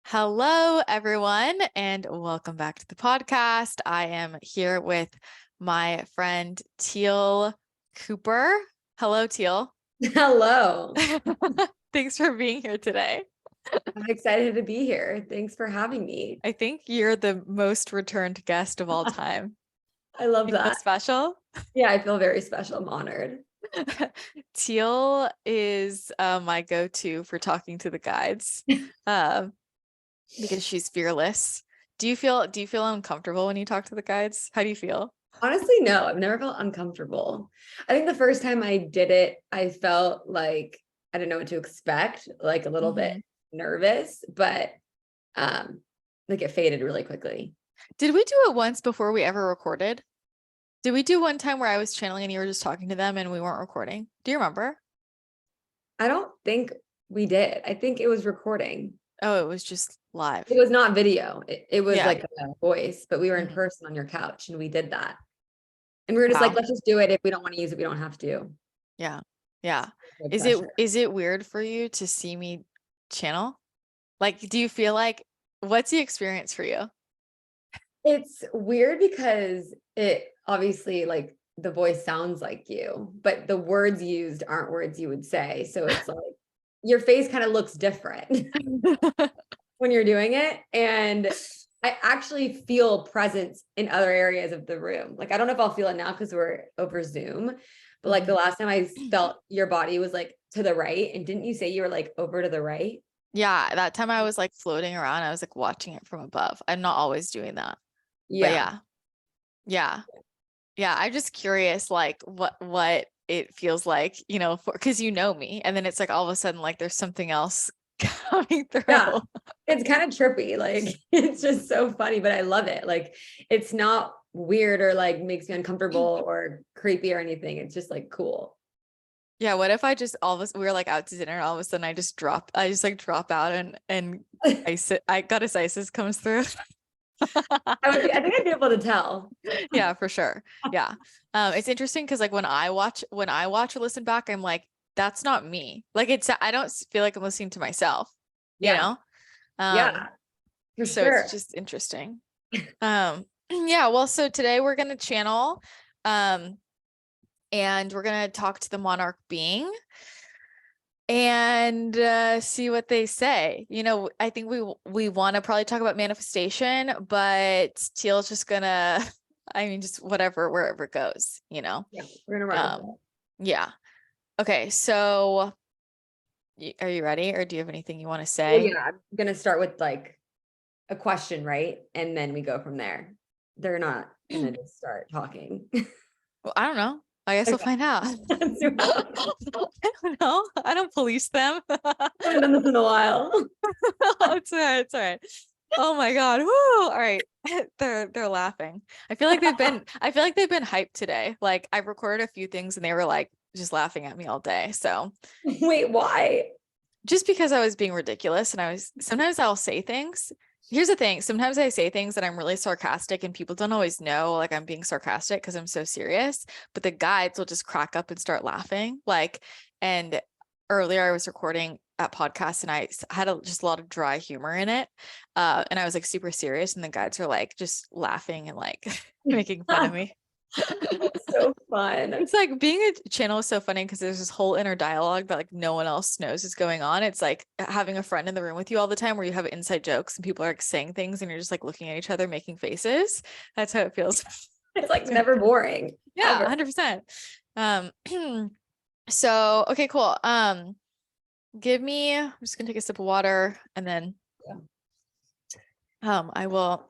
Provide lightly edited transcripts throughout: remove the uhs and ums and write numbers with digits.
Hello, everyone, and welcome back to the podcast. I am here with my friend Teal Cooper. Hello, Teal. Hello. Thanks for being here today. I'm excited to be here. Thanks for having me. I think you're the most returned guest of all time. I love You feel that. special? Yeah, I feel very special. I'm honored. Teal is my go-to for talking to the guides. Because she's fearless. Do you feel uncomfortable when you talk to the guides? How do you feel? Honestly, no, I've never felt uncomfortable. I think the first time I did it, I felt like I didn't know what to expect, like a little bit nervous, but like it faded really quickly. Did we do it once before we ever recorded? Did we do one time where I was channeling and you were just talking to them and we weren't recording? Do you remember? I don't think we did. I think it was recording. Oh, it was just live. It was not video. It was Yeah. like a voice, but we were in Mhm. person on your couch and we did that. And we were just Wow. like, let's just do it. If we don't want to use it, we don't have to. Yeah. Yeah. No Is pressure. it weird for you to see me channel? Like, do you feel like what's the experience for you? It's weird because it obviously like the voice sounds like you, but the words used aren't words you would say. So it's like your face kind of looks different when you're doing it. And I actually feel presence in other areas of the room. Like I don't know if I'll feel it now because we're over Zoom, but like the last time I felt your body was like to the right. And didn't you say you were like over to the right? Yeah, that time I was like floating around. I was like watching it from above. I'm not always doing that. But Yeah. yeah. Yeah. Yeah, I'm just curious like what it feels like, because you know me and then it's like all of a sudden like there's something else coming Yeah. through. It's kind of trippy. Like it's just so funny, but I love it. Like it's not weird or like makes me uncomfortable or creepy or anything. It's just like cool. Yeah, what if I just all of us we were like out to dinner and all of a sudden I just like drop out and I goddess Isis comes through. I think I'd be able to tell. Yeah, for sure. Yeah. It's interesting because like when I watch or listen back, I'm like, that's not me. Like I don't feel like I'm listening to myself, you Yeah. know? Um, Yeah, for so it's sure. just interesting. Yeah, well, so today we're gonna channel, um, and we're gonna talk to the monarch being and see what they say. I think we want to probably talk about manifestation, but Teal's just gonna, I mean, just whatever, wherever it goes, Yeah, we're gonna run with it. Yeah. Okay, so are you ready, or do you have anything you want to Well, say? yeah, I'm gonna start with like a question, right? And then we go from there. They're not gonna just start talking. Well, I don't know. I guess we'll Okay. find out. Let's do it. I don't know. I don't police them. I haven't done this in a while. It's all right. It's all right. Oh my God. Woo. All right. They're laughing. I feel like they've been hyped today. Like I recorded a few things and they were like just laughing at me all day. So Wait, why? just because I was being ridiculous and sometimes I'll say things. Here's the thing. Sometimes I say things that I'm really sarcastic and people don't always know like I'm being sarcastic because I'm so serious, but the guides will just crack up and start laughing. And earlier I was recording that podcast and I had just a lot of dry humor in it. And I was like super serious and the guides were like just laughing and like making fun of me. So fun. It's like being a channel is so funny because there's this whole inner dialogue that like no one else knows is going on. It's like having a friend in the room with you all the time where you have inside jokes and people are like saying things and you're just like looking at each other, making faces. That's how it feels. It's like never boring. Yeah, Ever. 100%. Um, so okay, cool. I'm just gonna take a sip of water and then I will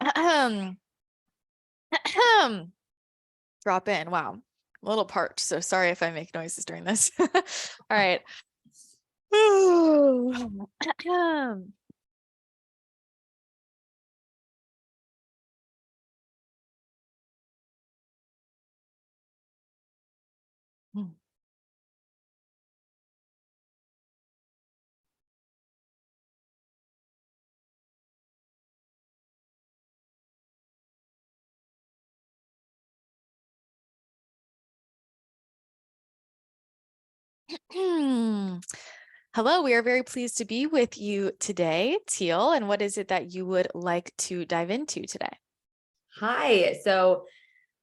drop in. Wow. I'm a little parched, so sorry if I make noises during this. All right. Hello, we are very pleased to be with you today, Teal. And what is it that you would like to dive into today? Hi. So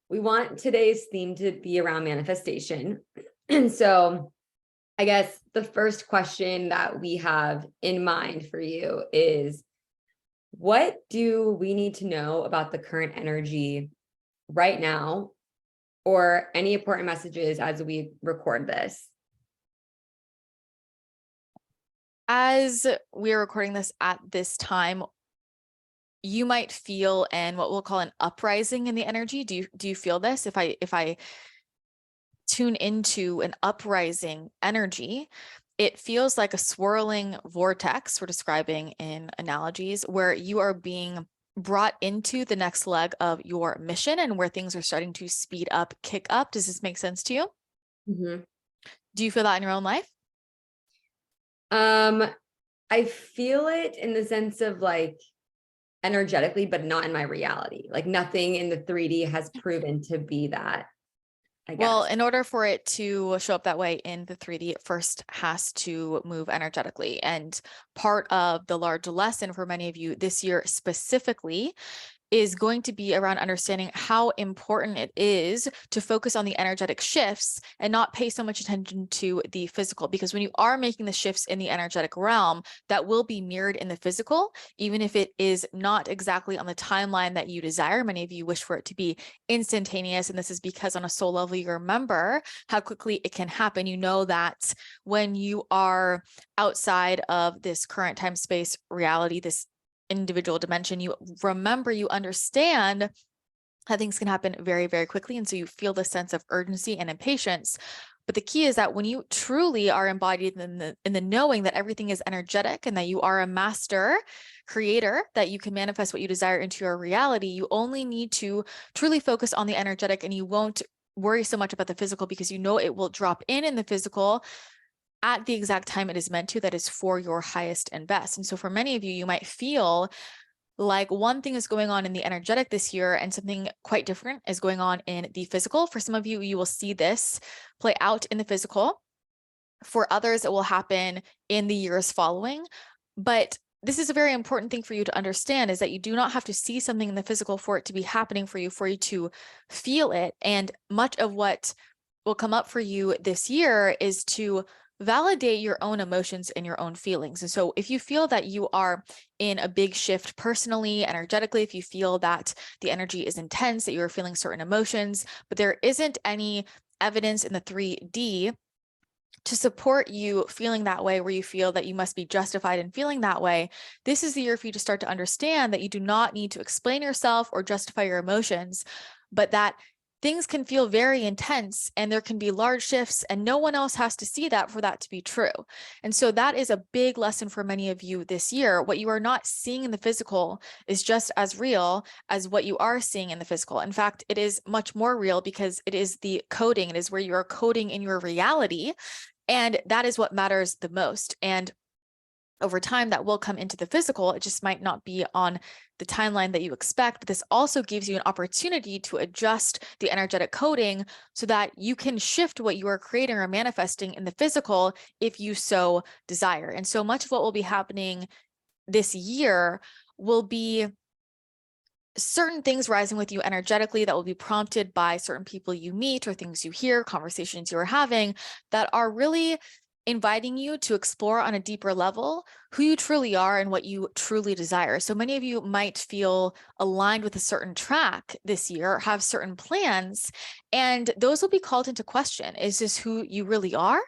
we want today's theme to be around manifestation. And so I guess the first question that we have in mind for you is, what do we need to know about the current energy right now, or any important messages as we record this? As we are recording this at this time, you might feel what we'll call an uprising in the energy. Do you feel this? If I tune into an uprising energy, it feels like a swirling vortex, we're describing in analogies, where you are being brought into the next leg of your mission and where things are starting to speed up, kick up. Does this make sense to you? Mhm. Do you feel that in your own life? Um, I feel it in the sense of like energetically, but not in my reality. Like nothing in the 3D has proven to be that, I Well, guess. in order for it to show up that way in the 3D, it first has to move energetically. And part of the large lesson for many of you this year specifically is going to be around understanding how important it is to focus on the energetic shifts and not pay so much attention to the physical. Because when you are making the shifts in the energetic realm, that will be mirrored in the physical, even if it is not exactly on the timeline that you desire. Many of you wish for it to be instantaneous. And this is because on a soul level, you remember how quickly it can happen. You know that when you are outside of this current time space reality, this individual dimension, you remember, you understand how things can happen very, very quickly. And so you feel the sense of urgency and impatience. But the key is that when you truly are embodied in the knowing that everything is energetic and that you are a master creator, that you can manifest what you desire into your reality, you only need to truly focus on the energetic and you won't worry so much about the physical because you know it will drop in the physical at the exact time it is meant to, that is for your highest and best. And so for many of you, you might feel like one thing is going on in the energetic this year and something quite different is going on in the physical. For some of you, you will see this play out in the physical. For others, it will happen in the years following. But this is a very important thing for you to understand, is that you do not have to see something in the physical for it to be happening for you to feel it. And much of what will come up for you this year is to validate your own emotions and your own feelings. And so if you feel that you are in a big shift personally, energetically, if you feel that the energy is intense, that you're feeling certain emotions, but there isn't any evidence in the 3D to support you feeling that way, where you feel that you must be justified in feeling that way, this is the year for you to start to understand that you do not need to explain yourself or justify your emotions, but that things can feel very intense and there can be large shifts and no one else has to see that for that to be true. And so that is a big lesson for many of you this year. What you are not seeing in the physical is just as real as what you are seeing in the physical. In fact, it is much more real because it is the coding. It is where you are coding in your reality. And that is what matters the most. And over time, that will come into the physical. It just might not be on the timeline that you expect. But this also gives you an opportunity to adjust the energetic coding so that you can shift what you are creating or manifesting in the physical if you so desire. And so much of what will be happening this year will be certain things rising with you energetically that will be prompted by certain people you meet or things you hear, conversations you are having, that are really inviting you to explore on a deeper level who you truly are and what you truly desire. So many of you might feel aligned with a certain track this year, have certain plans, and those will be called into question. Is this who you really are?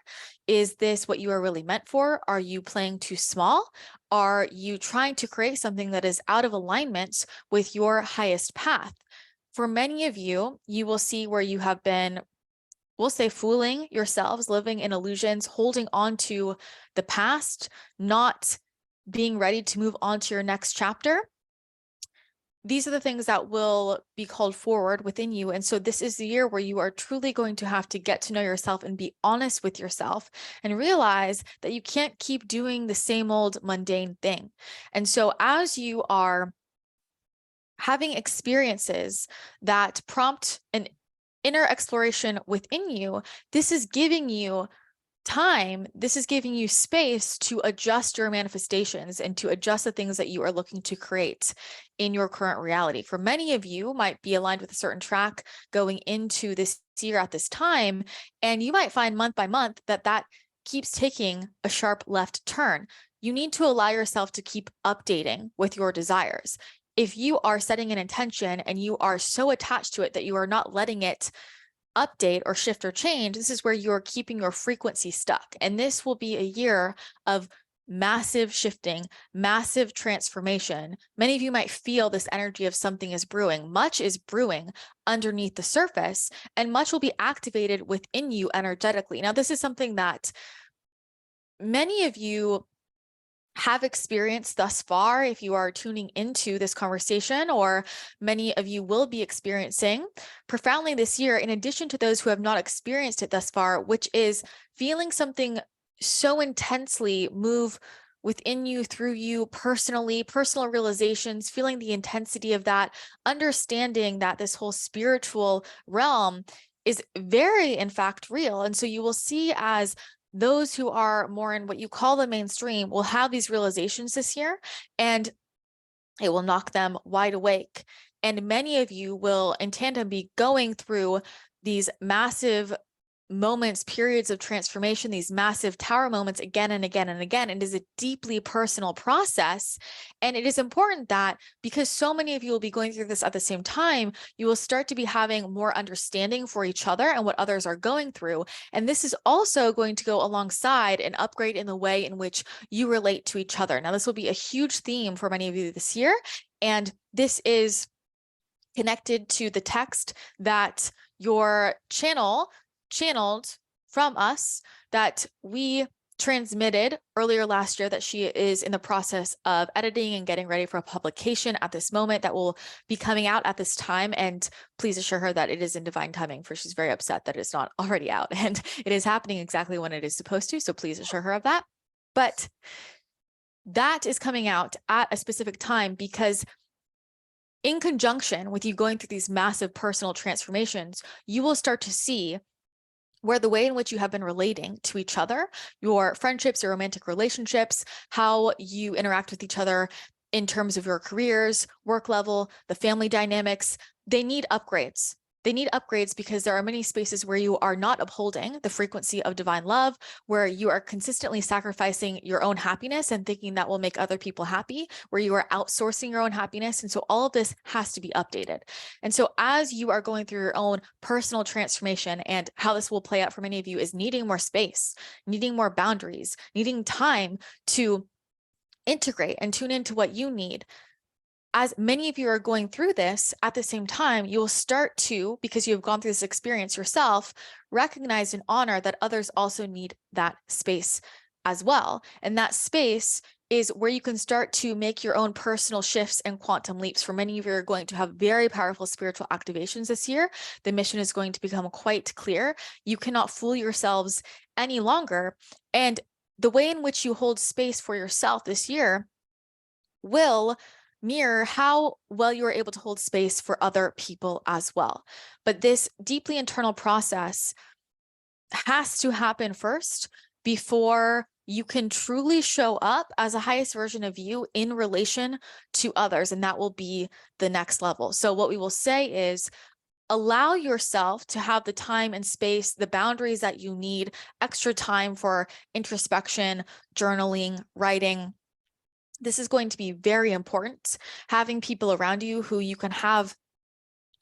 Is this what you are really meant for? Are you playing too small? Are you trying to create something that is out of alignment with your highest path? For many of you, you will see where you have been, we'll say, fooling yourselves, living in illusions, holding on to the past, not being ready to move on to your next chapter. These are the things that will be called forward within you. And so this is the year where you are truly going to have to get to know yourself and be honest with yourself and realize that you can't keep doing the same old mundane thing. And so as you are having experiences that prompt an inner exploration within you, this is giving you time, this is giving you space to adjust your manifestations and to adjust the things that you are looking to create in your current reality. For many of you might be aligned with a certain track going into this year at this time, and you might find month by month that keeps taking a sharp left turn. You need to allow yourself to keep updating with your desires. If you are setting an intention and you are so attached to it that you are not letting it update or shift or change, this is where you're keeping your frequency stuck. And this will be a year of massive shifting, massive transformation. Many of you might feel this energy of something is brewing. Much is brewing underneath the surface, and much will be activated within you energetically. Now, this is something that many of you have experienced thus far if you are tuning into this conversation, or many of you will be experiencing profoundly this year, in addition to those who have not experienced it thus far, which is feeling something so intensely move within you, through you personally, personal realizations, feeling the intensity of that, understanding that this whole spiritual realm is very, in fact, real. And so you will see, as those who are more in what you call the mainstream will have these realizations this year, and it will knock them wide awake. And many of you will, in tandem, be going through these massive moments, periods of transformation, these massive tower moments again and again and again. It is a deeply personal process. And it is important that, because so many of you will be going through this at the same time, you will start to be having more understanding for each other and what others are going through. And this is also going to go alongside an upgrade in the way in which you relate to each other. Now, this will be a huge theme for many of you this year. And this is connected to the text that your channeled from us, that we transmitted earlier last year, that she is in the process of editing and getting ready for a publication at this moment that will be coming out at this time. And please assure her that it is in divine timing, for she's very upset that it's not already out, and it is happening exactly when it is supposed to. So please assure her of that. But that is coming out at a specific time because, in conjunction with you going through these massive personal transformations, you will start to see where the way in which you have been relating to each other, your friendships, your romantic relationships, how you interact with each other in terms of your careers, work level, the family dynamics, they need upgrades. They need upgrades because there are many spaces where you are not upholding the frequency of divine love, where you are consistently sacrificing your own happiness and thinking that will make other people happy, where you are outsourcing your own happiness. And so all of this has to be updated. And so as you are going through your own personal transformation, and how this will play out for many of you is needing more space, needing more boundaries, needing time to integrate and tune into what you need. As many of you are going through this at the same time, you will start to, because you have gone through this experience yourself, recognize and honor that others also need that space as well. And that space is where you can start to make your own personal shifts and quantum leaps. For many of you are going to have very powerful spiritual activations this year. The mission is going to become quite clear. You cannot fool yourselves any longer. And the way in which you hold space for yourself this year will mirror how well you are able to hold space for other people as well. But this deeply internal process has to happen first before you can truly show up as a highest version of you in relation to others. And that will be the next level. So what we will say is, allow yourself to have the time and space, the boundaries that you need, extra time for introspection, journaling, writing. This is going to be very important. Having people around you who you can have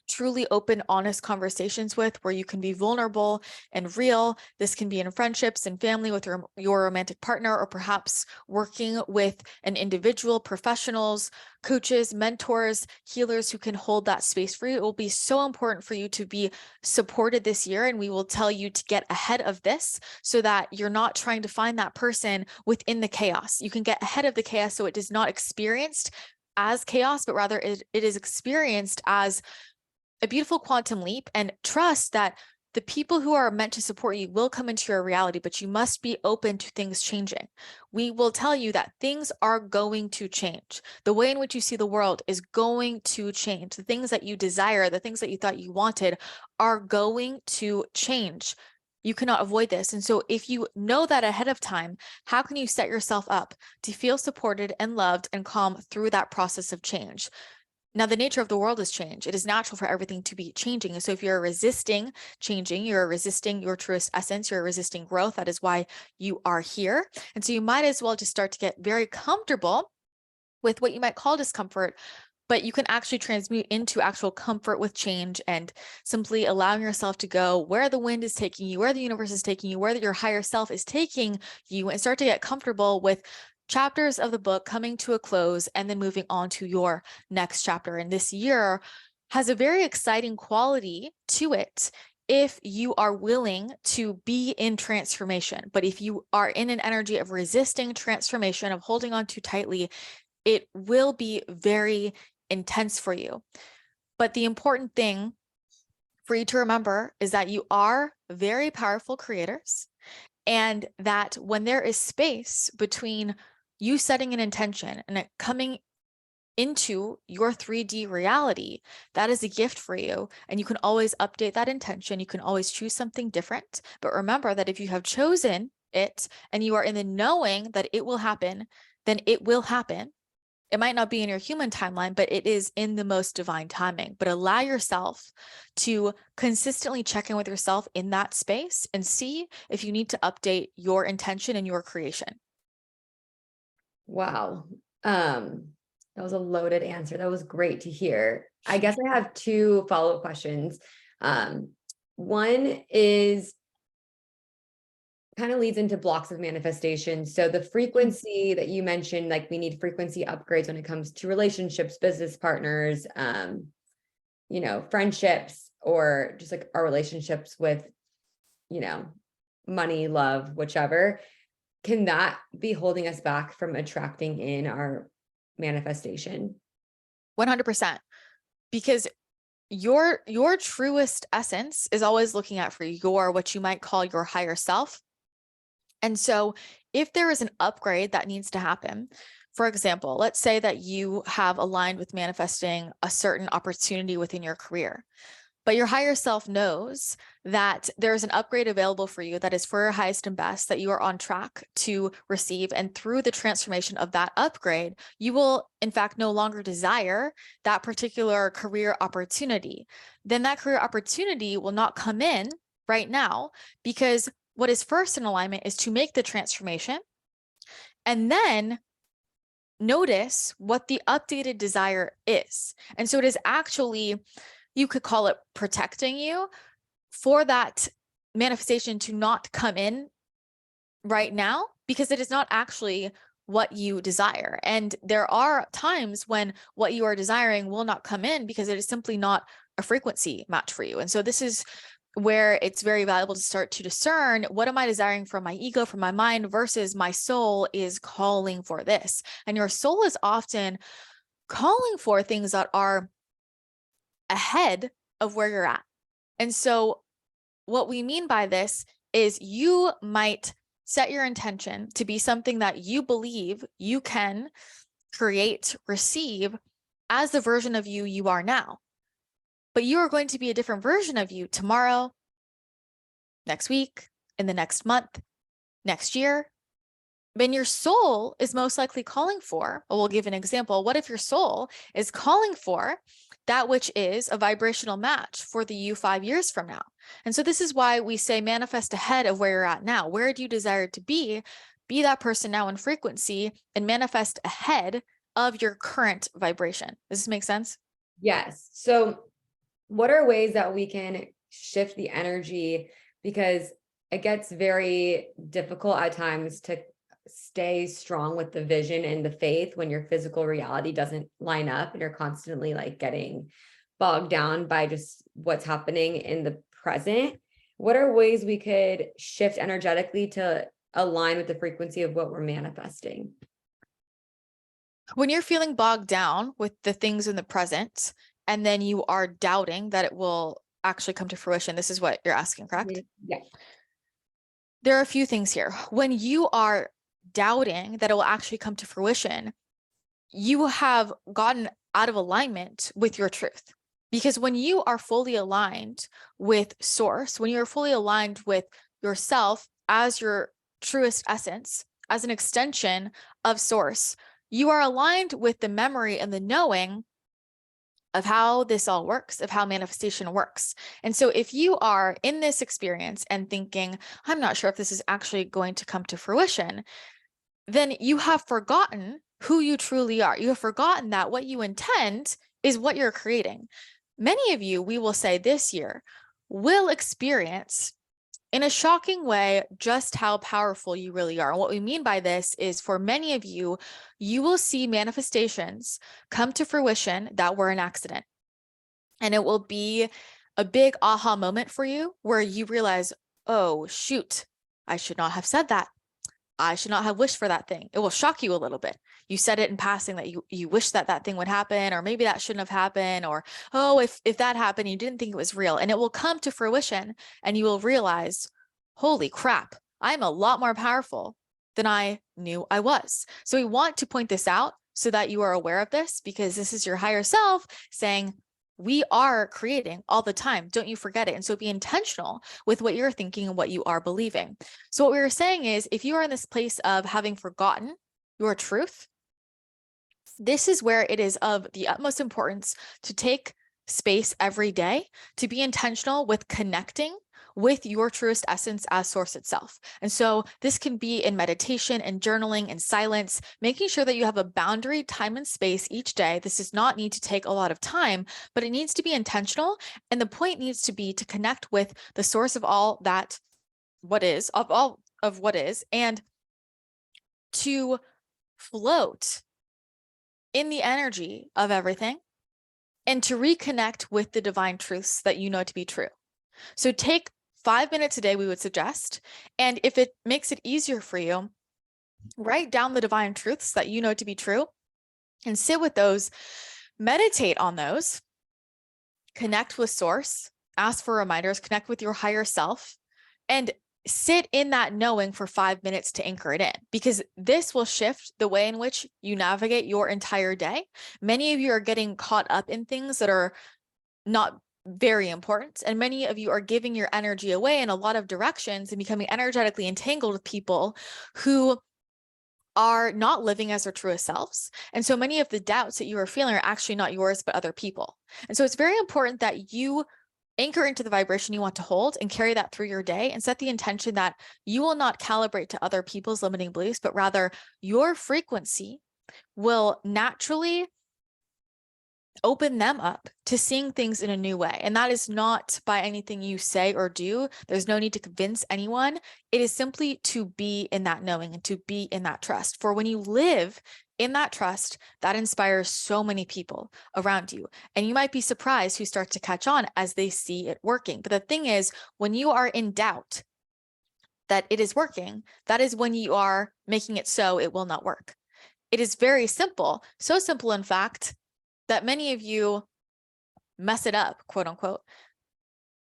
truly open, honest conversations with, where you can be vulnerable and real. This can be in friendships and family with your romantic partner, or perhaps working with an individual, professionals, coaches, mentors, healers who can hold that space for you. It will be so important for you to be supported this year. And we will tell you to get ahead of this so that you're not trying to find that person within the chaos. You can get ahead of the chaos so it is not experienced as chaos, but rather it is experienced as a beautiful quantum leap, and trust that the people who are meant to support you will come into your reality, but you must be open to things changing. We will tell you that things are going to change. The way in which you see the world is going to change. The things that you desire, the things that you thought you wanted, are going to change. You cannot avoid this. And so if you know that ahead of time, how can you set yourself up to feel supported and loved and calm through that process of change? Now, the nature of the world is change. It is natural for everything to be changing. And so if you're resisting changing, you're resisting your truest essence, you're resisting growth. That is why you are here. And so you might as well just start to get very comfortable with what you might call discomfort, but you can actually transmute into actual comfort with change and simply allowing yourself to go where the wind is taking you, where the universe is taking you, where your higher self is taking you, and start to get comfortable with chapters of the book coming to a close and then moving on to your next chapter. And this year has a very exciting quality to it if you are willing to be in transformation. But if you are in an energy of resisting transformation, of holding on too tightly, it will be very intense for you. But the important thing for you to remember is that you are very powerful creators, and that when there is space between you setting an intention and it coming into your 3D reality, that is a gift for you. And you can always update that intention. You can always choose something different. But remember that if you have chosen it and you are in the knowing that it will happen, then it will happen. It might not be in your human timeline, but it is in the most divine timing. But allow yourself to consistently check in with yourself in that space and see if you need to update your intention and your creation. Wow. That was a loaded answer. That was great to hear. I guess I have two follow-up questions. One is kind of leads into blocks of manifestation. So the frequency that you mentioned, like we need frequency upgrades when it comes to relationships, business partners, friendships, or just like our relationships with, money, love, whichever. Can that be holding us back from attracting in our manifestation? 100%. Because your truest essence is always looking at for your, what you might call your higher self. And so if there is an upgrade that needs to happen, for example, let's say that you have aligned with manifesting a certain opportunity within your career, but your higher self knows that there's an upgrade available for you that is for your highest and best, that you are on track to receive. And through the transformation of that upgrade, you will, in fact, no longer desire that particular career opportunity. Then that career opportunity will not come in right now, because what is first in alignment is to make the transformation and then notice what the updated desire is. And so it is actually, you could call it protecting you for that manifestation to not come in right now, because it is not actually what you desire. And there are times when what you are desiring will not come in because it is simply not a frequency match for you. And so this is where it's very valuable to start to discern, what am I desiring from my ego, from my mind, versus my soul is calling for this. And your soul is often calling for things that are ahead of where you're at. And so what we mean by this is you might set your intention to be something that you believe you can create, receive as the version of you are now. But you are going to be a different version of you tomorrow, next week, in the next month, next year. Then your soul is most likely calling for, well, we'll give an example. What if your soul is calling for that which is a vibrational match for the you 5 years from now? And so this is why we say manifest ahead of where you're at now. Where do you desire to be? Be that person now in frequency and manifest ahead of your current vibration. Does this make sense? Yes. So what are ways that we can shift the energy? Because it gets very difficult at times to stay strong with the vision and the faith when your physical reality doesn't line up and you're constantly like getting bogged down by just what's happening in the present. What are ways we could shift energetically to align with the frequency of what we're manifesting? When you're feeling bogged down with the things in the present, and then you are doubting that it will actually come to fruition, this is what you're asking, correct? Yeah. There are a few things here. When you are doubting that it will actually come to fruition, you have gotten out of alignment with your truth. Because when you are fully aligned with source, when you're fully aligned with yourself as your truest essence, as an extension of source, you are aligned with the memory and the knowing of how this all works, of how manifestation works. And so if you are in this experience and thinking, I'm not sure if this is actually going to come to fruition, then you have forgotten who you truly are. You have forgotten that what you intend is what you're creating. Many of you, we will say this year, will experience in a shocking way just how powerful you really are. And what we mean by this is for many of you, you will see manifestations come to fruition that were an accident. And it will be a big aha moment for you where you realize, oh, shoot, I should not have said that. I should not have wished for that thing. It will shock you a little bit. You said it in passing that you wish that that thing would happen, or maybe that shouldn't have happened, or, oh, if that happened, you didn't think it was real. And it will come to fruition and you will realize, holy crap, I'm a lot more powerful than I knew I was. So we want to point this out so that you are aware of this, because this is your higher self saying, we are creating all the time. Don't you forget it. And so be intentional with what you're thinking and what you are believing. So what we were saying is, if you are in this place of having forgotten your truth, this is where it is of the utmost importance to take space every day, to be intentional with connecting with your truest essence as source itself. And so this can be in meditation and journaling and silence, making sure that you have a boundary time and space each day. This does not need to take a lot of time, but it needs to be intentional. And the point needs to be to connect with the source of all that, what is, of all of what is, and to float in the energy of everything and to reconnect with the divine truths that you know to be true. So take 5 minutes a day, we would suggest. And if it makes it easier for you, write down the divine truths that you know to be true and sit with those, meditate on those, connect with source, ask for reminders, connect with your higher self, and sit in that knowing for 5 minutes to anchor it in, because this will shift the way in which you navigate your entire day. Many of you are getting caught up in things that are not very important. And many of you are giving your energy away in a lot of directions and becoming energetically entangled with people who are not living as their truest selves. And so many of the doubts that you are feeling are actually not yours, but other people. And so it's very important that you anchor into the vibration you want to hold and carry that through your day, and set the intention that you will not calibrate to other people's limiting beliefs, but rather your frequency will naturally open them up to seeing things in a new way. And that is not by anything you say or do. There's no need to convince anyone. It is simply to be in that knowing and to be in that trust. For when you live in that trust, that inspires so many people around you. And you might be surprised who start to catch on as they see it working. But the thing is, when you are in doubt that it is working, that is when you are making it so it will not work. It is very simple. So simple, in fact, that many of you mess it up, quote unquote.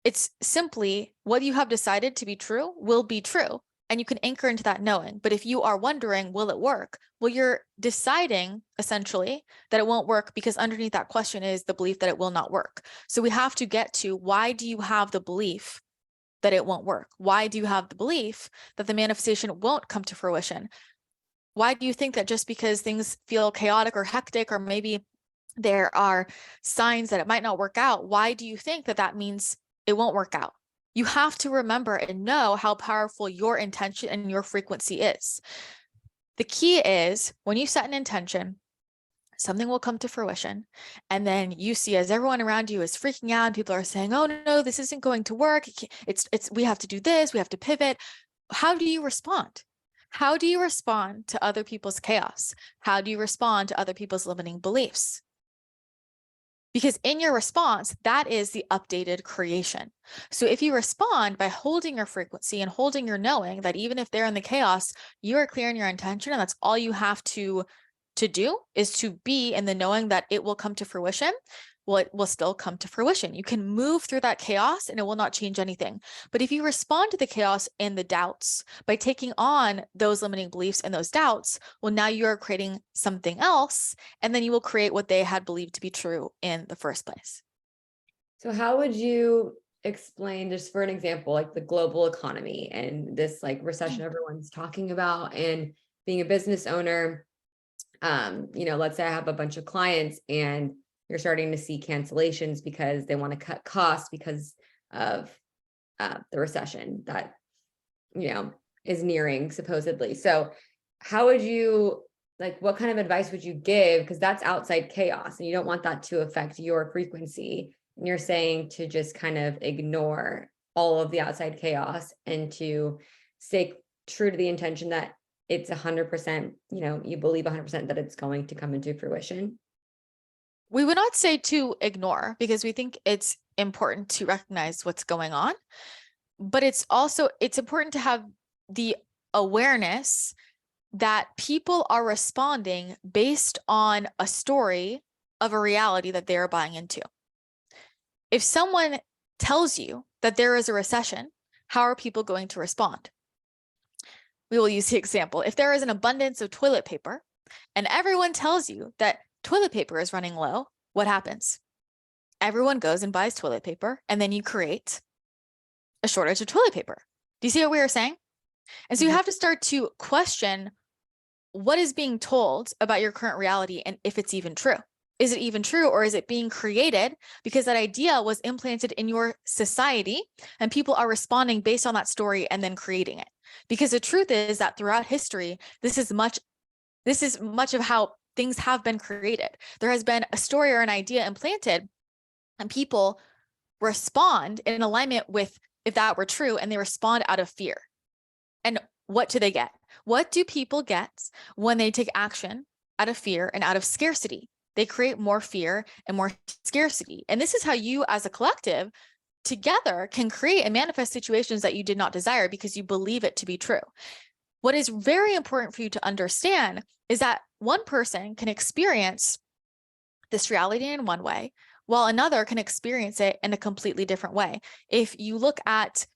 It's simply what you have decided to be true will be true. And you can anchor into that knowing. But if you are wondering, will it work? Well, you're deciding essentially that it won't work, because underneath that question is the belief that it will not work. So we have to get to, why do you have the belief that it won't work? Why do you have the belief that the manifestation won't come to fruition? Why do you think that just because things feel chaotic or hectic, or maybe there are signs that it might not work out, why do you think that that means it won't work out? You have to remember and know how powerful your intention and your frequency is. The key is, when you set an intention, something will come to fruition, and then you see as everyone around you is freaking out, people are saying, oh no, this isn't going to work. We have to do this, we have to pivot. How do you respond? How do you respond to other people's chaos? How do you respond to other people's limiting beliefs? Because in your response, that is the updated creation. So if you respond by holding your frequency and holding your knowing that even if they're in the chaos, you are clear in your intention, and that's all you have to do is to be in the knowing that it will come to fruition. Well, it will still come to fruition. You can move through that chaos and it will not change anything. But if you respond to the chaos and the doubts by taking on those limiting beliefs and those doubts, well, now you are creating something else, and then you will create what they had believed to be true in the first place. So how would you explain, just for an example, like the global economy and this like recession everyone's talking about, and being a business owner, let's say I have a bunch of clients and you're starting to see cancellations because they want to cut costs because of the recession that, is nearing supposedly. So how would you, like, what kind of advice would you give? Because that's outside chaos and you don't want that to affect your frequency. And you're saying to just kind of ignore all of the outside chaos and to stay true to the intention that it's 100%, you believe 100% that it's going to come into fruition. We would not say to ignore, because we think it's important to recognize what's going on, but it's important to have the awareness that people are responding based on a story of a reality that they are buying into. If someone tells you that there is a recession, how are people going to respond? We will use the example. If there is an abundance of toilet paper and everyone tells you that toilet paper is running low, what happens? Everyone goes and buys toilet paper, and then you create a shortage of toilet paper. Do you see what we were saying? And so you have to start to question what is being told about your current reality and if it's even true. Is it even true, or is it being created because that idea was implanted in your society and people are responding based on that story and then creating it? Because the truth is that throughout history, this is much of how things have been created. There has been a story or an idea implanted, and people respond in alignment with if that were true, and they respond out of fear. And what do they get? What do people get when they take action out of fear and out of scarcity? They create more fear and more scarcity. And this is how you as a collective together can create and manifest situations that you did not desire because you believe it to be true. What is very important for you to understand is that one person can experience this reality in one way, while another can experience it in a completely different way. If you look at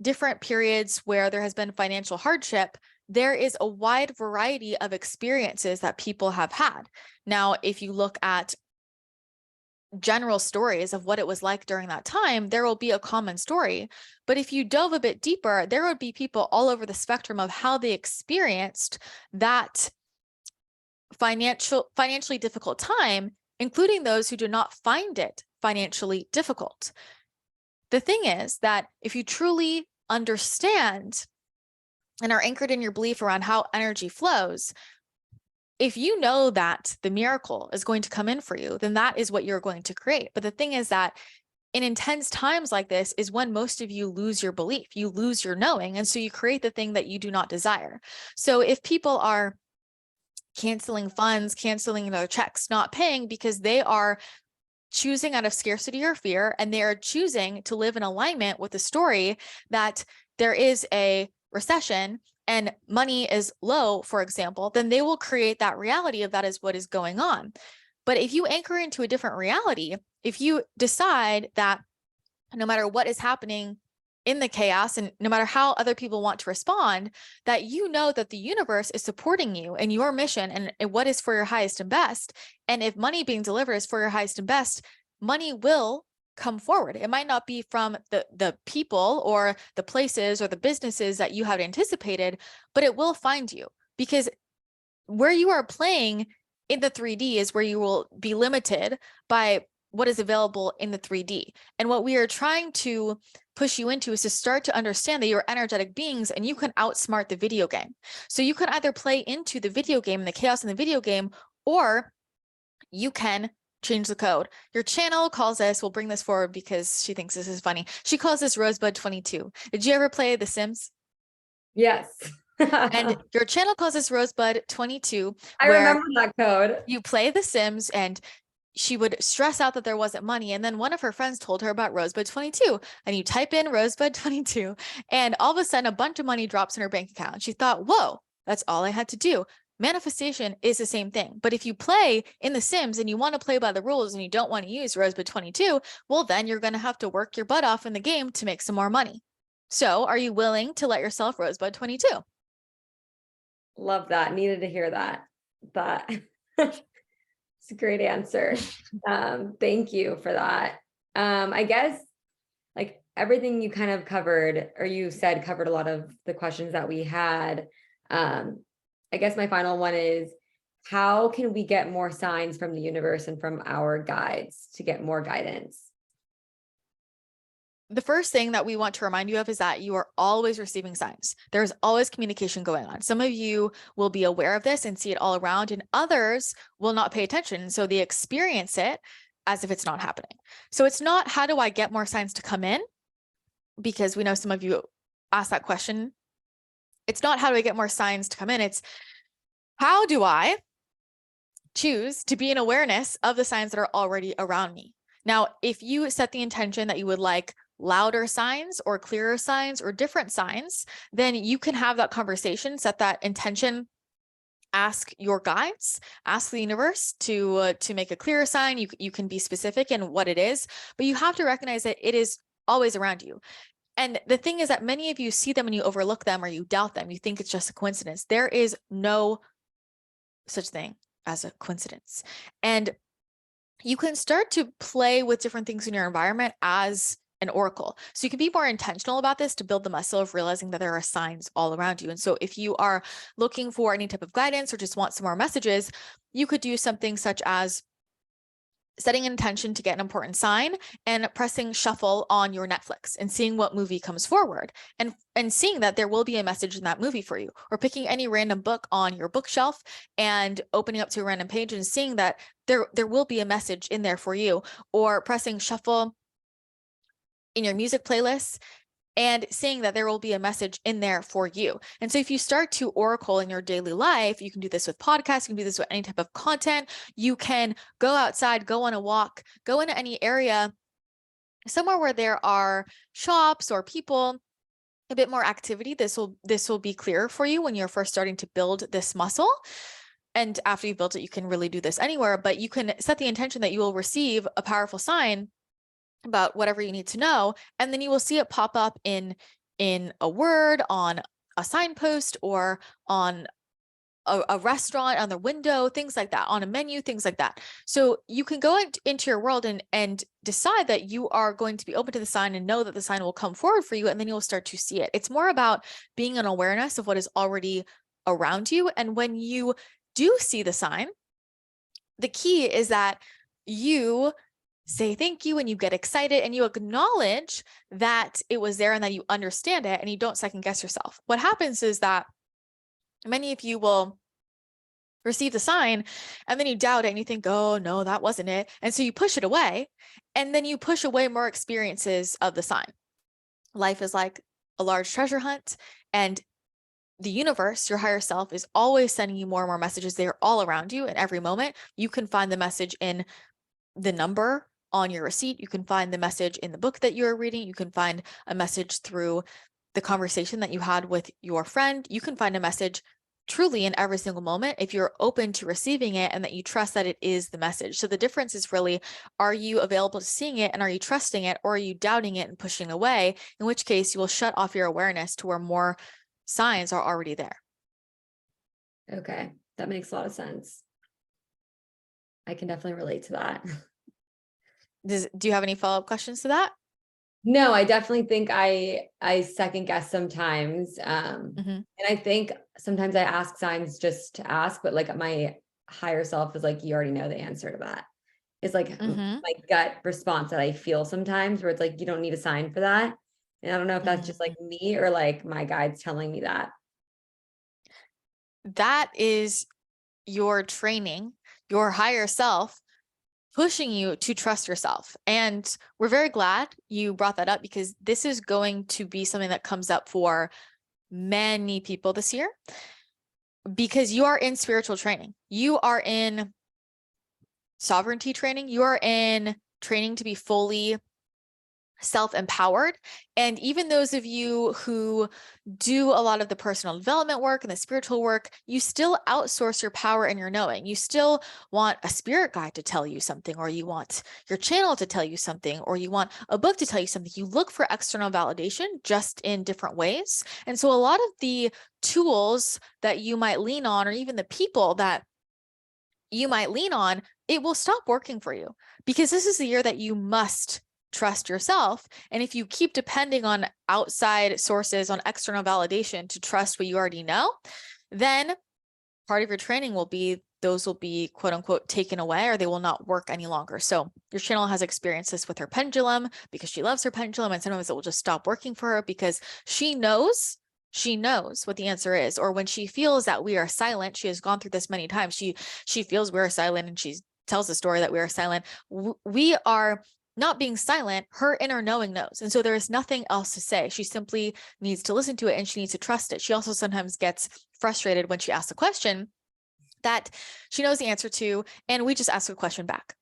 different periods where there has been financial hardship, there is a wide variety of experiences that people have had. Now, if you look at general stories of what it was like during that time, there will be a common story. But if you dove a bit deeper, there would be people all over the spectrum of how they experienced that financially difficult time, including those who do not find it financially difficult. The thing is that if you truly understand and are anchored in your belief around how energy flows, if you know that the miracle is going to come in for you, then that is what you're going to create. But the thing is that in intense times like this is when most of you lose your belief, you lose your knowing. And so you create the thing that you do not desire. So if people are canceling funds, canceling their checks, not paying because they are choosing out of scarcity or fear, and they are choosing to live in alignment with the story that there is a recession and money is low, for example, then they will create that reality of that is what is going on. But if you anchor into a different reality, if you decide that no matter what is happening in the chaos and no matter how other people want to respond, that you know that the universe is supporting you in your mission and what is for your highest and best. And if money being delivered is for your highest and best, money will come forward. It might not be from the people or the places or the businesses that you had anticipated, but it will find you, because where you are playing in the 3D is where you will be limited by what is available in the 3D. And what we are trying to push you into is to start to understand that you're energetic beings and you can outsmart the video game. So you can either play into the video game and the chaos in the video game, or you can change the code. Your channel calls this, we'll bring this forward because she thinks this is funny. She calls this Rosebud 22. Did you ever play The Sims? Yes. And your channel calls this Rosebud 22. I remember that code. You play The Sims and she would stress out that there wasn't money. And then one of her friends told her about Rosebud 22. And you type in Rosebud 22 and all of a sudden a bunch of money drops in her bank account. She thought, whoa, that's all I had to do. Manifestation is the same thing. But if you play in The Sims and you want to play by the rules and you don't want to use Rosebud 22, well, then you're going to have to work your butt off in the game to make some more money. So are you willing to let yourself Rosebud 22? Love that. Needed to hear that. But it's a great answer. Thank you for that. I guess, like, everything you kind of covered, or you said covered a lot of the questions that we had. I guess my final one is, how can we get more signs from the universe and from our guides to get more guidance? The first thing that we want to remind you of is that you are always receiving signs. There's always communication going on. Some of you will be aware of this and see it all around, and others will not pay attention. So they experience it as if it's not happening. So it's not, how do I get more signs to come in? Because we know some of you ask that question. It's not, how do I get more signs to come in? It's, how do I choose to be in awareness of the signs that are already around me? Now, if you set the intention that you would like louder signs or clearer signs or different signs, then you can have that conversation, set that intention, ask your guides, ask the universe to make a clearer sign. You can be specific in what it is, but you have to recognize that it is always around you. And the thing is that many of you see them and you overlook them, or you doubt them. You think it's just a coincidence. There is no such thing as a coincidence. And you can start to play with different things in your environment as an oracle. So you can be more intentional about this to build the muscle of realizing that there are signs all around you. And so if you are looking for any type of guidance or just want some more messages, you could do something such as setting an intention to get an important sign and pressing shuffle on your Netflix and seeing what movie comes forward, and seeing that there will be a message in that movie for you, or picking any random book on your bookshelf and opening up to a random page and seeing that there will be a message in there for you, or pressing shuffle in your music playlist and seeing that there will be a message in there for you. And so if you start to oracle in your daily life, you can do this with podcasts, you can do this with any type of content. You can go outside, go on a walk, go into any area, somewhere where there are shops or people, a bit more activity. This will be clear for you when you're first starting to build this muscle. And after you've built it, you can really do this anywhere, but you can set the intention that you will receive a powerful sign about whatever you need to know, and then you will see it pop up in a word, on a signpost, or on a restaurant, on the window, things like that, on a menu, things like that. So you can go into your world and decide that you are going to be open to the sign and know that the sign will come forward for you, and then you'll start to see it. It's more about being an awareness of what is already around you. And when you do see the sign, the key is that you say thank you and you get excited and you acknowledge that it was there and that you understand it, and you don't second guess yourself. What happens is that many of you will receive the sign and then you doubt it and you think, oh no, that wasn't it. And so you push it away, and then you push away more experiences of the sign. Life is like a large treasure hunt, and the universe, your higher self, is always sending you more and more messages. They are all around you in every moment. You can find the message in the number on your receipt. You can find the message in the book that you're reading. You can find a message through the conversation that you had with your friend. You can find a message truly in every single moment if you're open to receiving it and that you trust that it is the message. So the difference is really, are you available to seeing it, and are you trusting it, or are you doubting it and pushing away? In which case you will shut off your awareness to where more signs are already there. Okay, that makes a lot of sense. I can definitely relate to that. Do you have any follow-up questions to that? No, I definitely think I second guess sometimes. Mm-hmm. And I think sometimes I ask signs just to ask, but like my higher self is like, you already know the answer to that. It's like Mm-hmm. my gut response that I feel sometimes, where it's like, you don't need a sign for that. And I don't know if that's just like Mm-hmm. me or like my guides telling me that. That is your training, your higher self pushing you to trust yourself. And we're very glad you brought that up, because this is going to be something that comes up for many people this year, because you are in spiritual training. You are in sovereignty training. You are in training to be fully self-empowered. And even those of you who do a lot of the personal development work and the spiritual work, you still outsource your power and your knowing. You still want a spirit guide to tell you something, or you want your channel to tell you something, or you want a book to tell you something. You look for external validation, just in different ways. And so a lot of the tools that you might lean on, or even the people that you might lean on, it will stop working for you, because this is the year that you must trust yourself. And if you keep depending on outside sources, on external validation to trust what you already know, then part of your training will be those will be quote unquote taken away, or they will not work any longer. So your channel has experienced this with her pendulum because she loves her pendulum, and sometimes it will just stop working for her because she knows what the answer is. Or when she feels that we are silent, she has gone through this many times. She feels we are silent, and she tells the story that we are silent. We are not being silent. Her inner knowing knows. And so there is nothing else to say. She simply needs to listen to it, and she needs to trust it. She also sometimes gets frustrated when she asks a question that she knows the answer to, and we just ask a question back.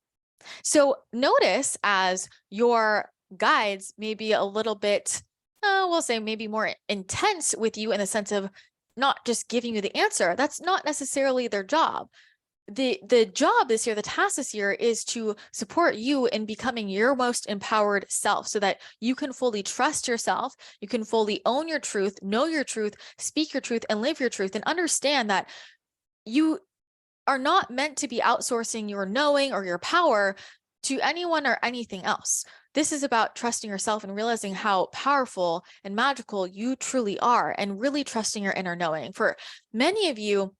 So notice as your guides may be a little bit, we'll say maybe more intense with you in the sense of not just giving you the answer. That's not necessarily their job. The job this year, the task this year, is to support you in becoming your most empowered self so that you can fully trust yourself, you can fully own your truth, know your truth, speak your truth, and live your truth, and understand that you are not meant to be outsourcing your knowing or your power to anyone or anything else. This is about trusting yourself and realizing how powerful and magical you truly are, and really trusting your inner knowing. For many of you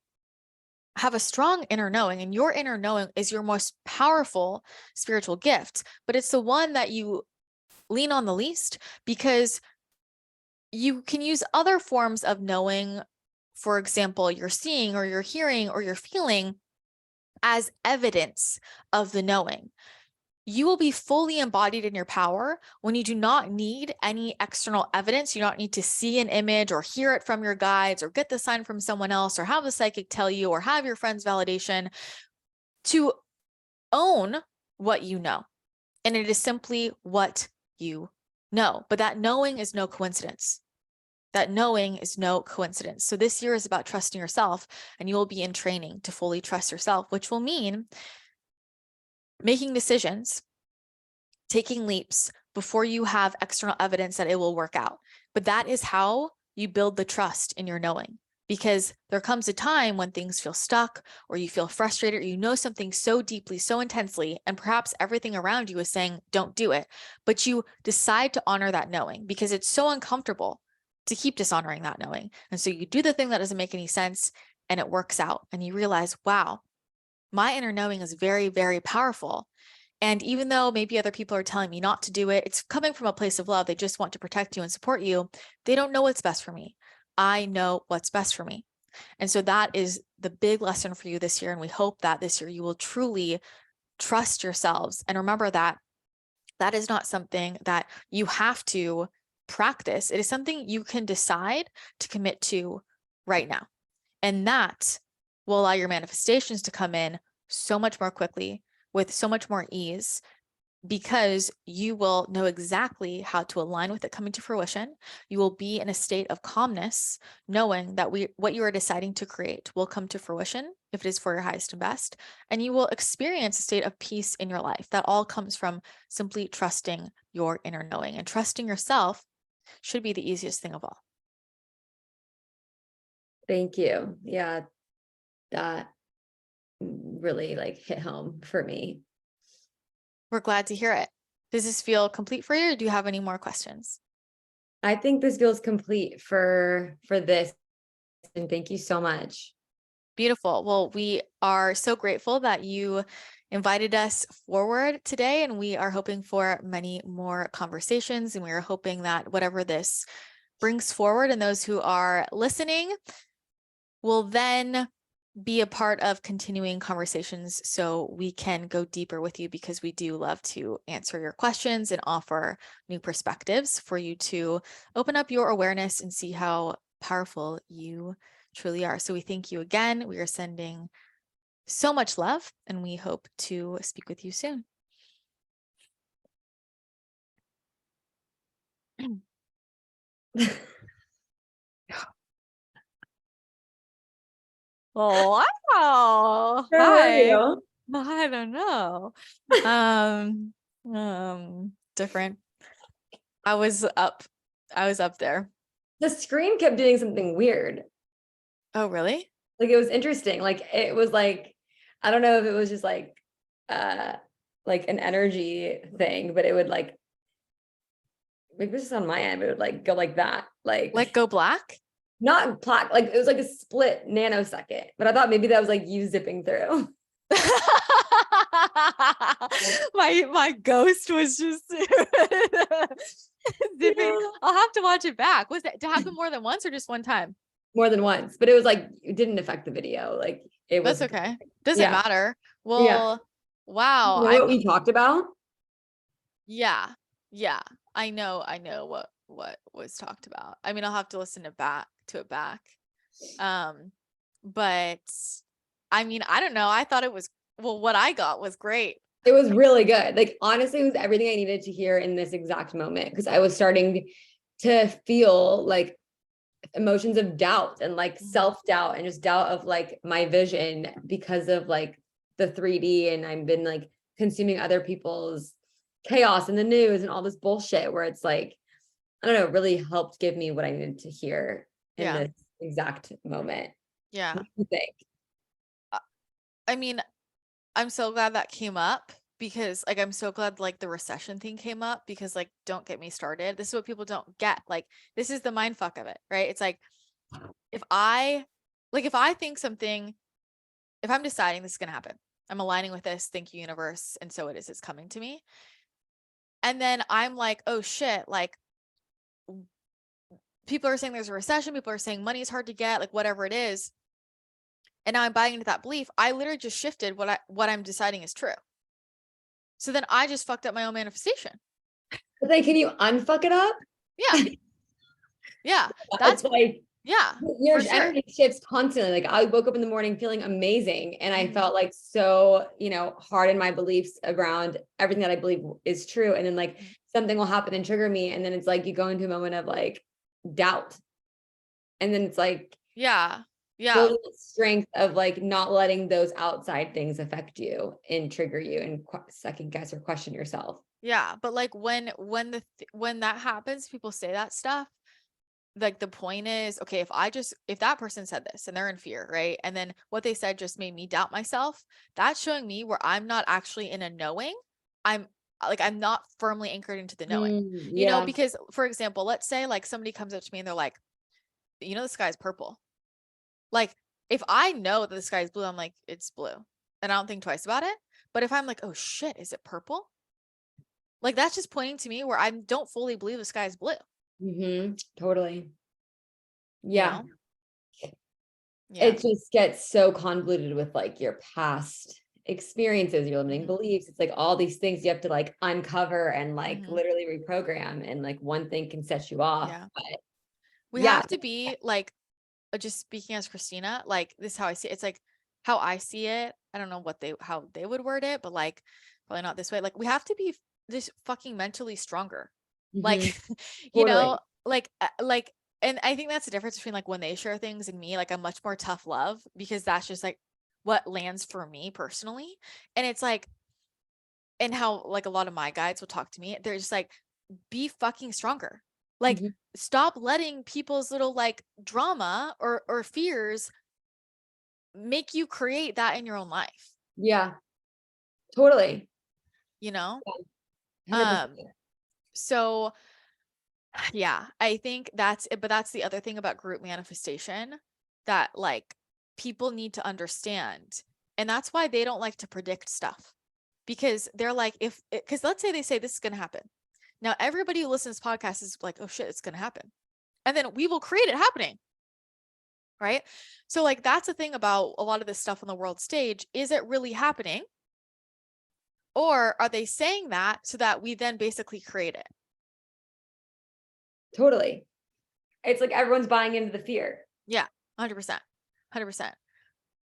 have a strong inner knowing, and your inner knowing is your most powerful spiritual gift, but it's the one that you lean on the least because you can use other forms of knowing. For example, you're seeing or you're hearing or you're feeling as evidence of the knowing. You will be fully embodied in your power when you do not need any external evidence. You don't need to see an image or hear it from your guides or get the sign from someone else or have a psychic tell you or have your friend's validation to own what you know. And it is simply what you know. But that knowing is no coincidence. That knowing is no coincidence. So this year is about trusting yourself, and you will be in training to fully trust yourself, which will mean making decisions, taking leaps before you have external evidence that it will work out. But that is how you build the trust in your knowing, because there comes a time when things feel stuck or you feel frustrated, or you know something so deeply, so intensely, and perhaps everything around you is saying, don't do it. But you decide to honor that knowing because it's so uncomfortable to keep dishonoring that knowing. And so you do the thing that doesn't make any sense, and it works out. And you realize, wow, my inner knowing is very, very powerful. And even though maybe other people are telling me not to do it, it's coming from a place of love. They just want to protect you and support you. They don't know what's best for me. I know what's best for me. And so that is the big lesson for you this year. And we hope that this year you will truly trust yourselves. And remember that that is not something that you have to practice. It is something you can decide to commit to right now. And that will allow your manifestations to come in so much more quickly, with so much more ease, because you will know exactly how to align with it coming to fruition. You will be in a state of calmness, knowing that what you are deciding to create will come to fruition if it is for your highest and best. And you will experience a state of peace in your life. That all comes from simply trusting your inner knowing, and trusting yourself should be the easiest thing of all. Thank you. Yeah, that really like hit home for me. We're glad to hear it. Does this feel complete for you, or do you have any more questions? I think this feels complete for this. And thank you so much. Beautiful. Well, we are so grateful that you invited us forward today, and we are hoping for many more conversations, and we are hoping that whatever this brings forward, and those who are listening will then be a part of continuing conversations so we can go deeper with you, because we do love to answer your questions and offer new perspectives for you to open up your awareness and see how powerful you truly are. So we thank you again. We are sending so much love, and we hope to speak with you soon. Wow. Where were Hi. you? I don't know. Different. I was up there. The screen kept doing something weird. Oh, really? Like it was interesting. Like it was like, I don't know if it was just like an energy thing, but it would like maybe it's just on my end, it would like go like that. Like Like go black? not plaque, like it was like a split nanosecond, but I thought maybe that was like you zipping through. My ghost was just zipping. Yeah. I'll have to watch it back. Was that to happen more than once or just one time? More than once, but it was like, it didn't affect the video. Like it That's was, okay. Doesn't yeah, matter. yeah. Well, wow. You know what we talked about? Yeah. Yeah. I know what was talked about. I mean, I'll have to listen to it back. But I mean, I don't know. I thought it was, well, what I got was great. It was really good. Like honestly, it was everything I needed to hear in this exact moment, because I was starting to feel like emotions of doubt and like self-doubt and just doubt of like my vision because of like the 3D, and I've been like consuming other people's chaos in the news and all this bullshit where it's like, I don't know, it really helped give me what I needed to hear in Yeah. this exact moment. Yeah. What do you think? I mean, I'm so glad that came up because like I'm so glad like the recession thing came up because like don't get me started. This is what people don't get. Like this is the mind fuck of it, right? It's like if I think something, if I'm deciding this is gonna happen, I'm aligning with this, thank you, universe, and so it is, it's coming to me. And then I'm like, oh shit, like people are saying there's a recession, people are saying money is hard to get, like whatever it is. And now I'm buying into that belief. I literally just shifted what I'm deciding is true. So then I just fucked up my own manifestation. But then can you unfuck it up? Yeah. Yeah. That's like, yeah. your For sure. energy shifts constantly. Like I woke up in the morning feeling amazing, and I Mhm. felt like so, hard in my beliefs around everything that I believe is true. And then like something will happen and trigger me, and then it's like you go into a moment of like doubt, and then it's like Yeah. Yeah. building the strength of like not letting those outside things affect you and trigger you and second guess or question yourself. Yeah. But like when that happens, people say that stuff. Like the point is, okay, if that person said this and they're in fear, right? And then what they said just made me doubt myself. That's showing me where I'm not actually in a knowing. I'm not firmly anchored into the knowing, Yeah. because for example, let's say like somebody comes up to me and they're like, the sky is purple. Like if I know that the sky is blue, I'm like, it's blue. And I don't think twice about it. But if I'm like, oh shit, is it purple? Like that's just pointing to me where I don't fully believe the sky is blue. Totally. Yeah. Yeah. It just gets so convoluted with like your past experiences, your limiting beliefs. It's like all these things you have to like uncover and like literally reprogram, and like one thing can set you off. Yeah. But We have to be like, just speaking as Christina, like this is how I see it. It's like how I see it. I don't know how they would word it, but like probably not this way. Like we have to be just fucking mentally stronger. Like, Totally. like, and I think that's the difference between like when they share things and me, like I'm much more tough love because that's just like what lands for me personally. And it's like, and how like a lot of my guides will talk to me, they're just like, be fucking stronger. Like, stop letting people's little like drama or fears make you create that in your own life. Yeah, totally. Yeah. 100%. So yeah, I think that's it. But that's the other thing about group manifestation that like people need to understand. And that's why they don't like to predict stuff, because they're like, because let's say they say this is going to happen. Now, everybody who listens to podcasts is like, oh shit, it's going to happen. And then we will create it happening. Right. So like, that's the thing about a lot of this stuff on the world stage. Is it really happening? Or are they saying that so that we then basically create it? Totally. It's like everyone's buying into the fear. Yeah, 100%. 100%.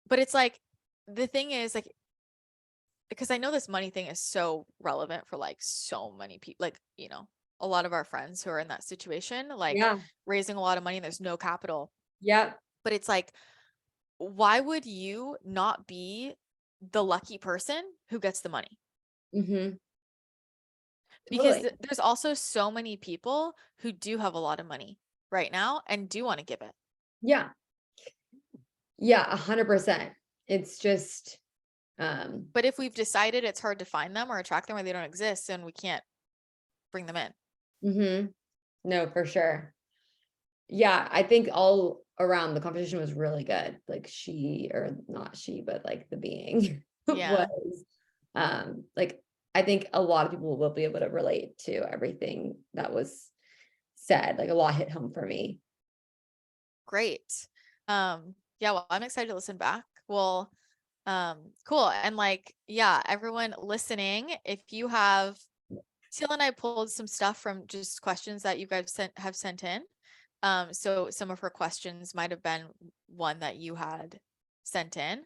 But it's like, the thing is like, because I know this money thing is so relevant for like so many people, like, a lot of our friends who are in that situation, like raising a lot of money and there's no capital. Yeah. But it's like, why would you not be the lucky person who gets the money? Because there's also so many people who do have a lot of money right now and do want to give it. Yeah. Yeah, 100%. It's just, but if we've decided it's hard to find them or attract them or they don't exist, then we can't bring them in. No, for sure. Yeah, I think all around the competition was really good. Like she, or not she, but like the being Yeah. was like I think a lot of people will be able to relate to everything that was said. Like a lot hit home for me. Great. Yeah, well, I'm excited to listen back. Well, cool. And like, yeah, everyone listening, if you have, Teal and I pulled some stuff from just questions that you guys have sent in. So some of her questions might have been one that you had sent in.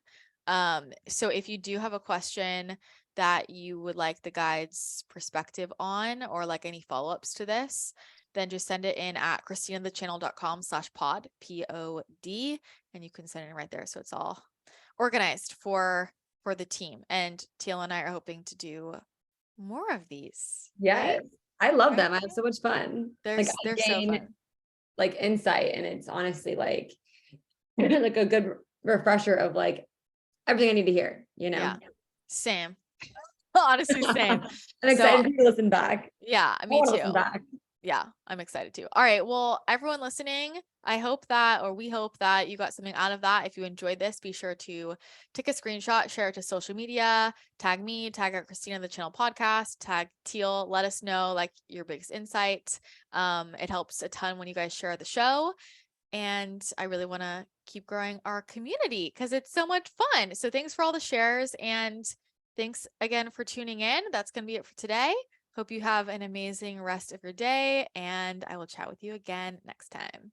So if you do have a question that you would like the guide's perspective on, or like any follow-ups to this, then just send it in at christinathechannel.com/pod, POD, and you can send it right there. So it's all organized for the team. And Teal and I are hoping to do more of these. Yes. Right? I love Right? them. I have so much fun. Like I They're so gain fun. like insight, and it's honestly like like a good refresher of like everything I need to hear, you know? Yeah. Same. Honestly, same. I'm So excited to listen back. yeah, I me want to listen too. back. Yeah, I'm excited too. All right. Well, everyone listening, I hope that, or we hope that you got something out of that. If you enjoyed this, be sure to take a screenshot, share it to social media, tag me, tag our Christina the Channel podcast, tag Teal. Let us know like your biggest insight. It helps a ton when you guys share the show. And I really want to keep growing our community because it's so much fun. So thanks for all the shares, and thanks again for tuning in. That's going to be it for today. Hope you have an amazing rest of your day, and I will chat with you again next time.